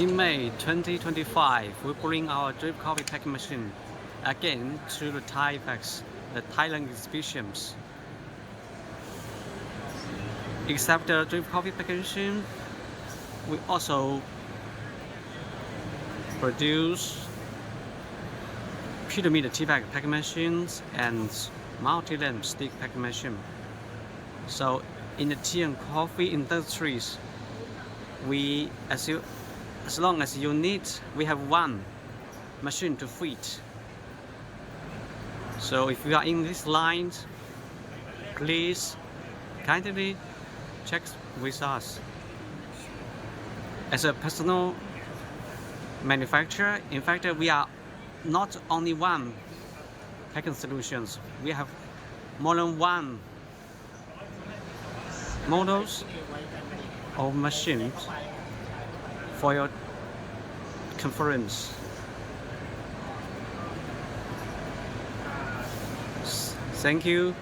In May 2025, we bring our drip coffee packing machine again to the ThaiFex, the Thailand exhibitions. Except the drip coffee packing machine, we also produce pyramid tea bag packing machines and multi-lamp stick packing machine. So in the tea and coffee industries, as long as you need, we have one machine to fit. So if you are in this line, please kindly check with us. As a personal manufacturer, in fact, we are not only one packing solutions. We have more than one models of machines for your conference. Thank you.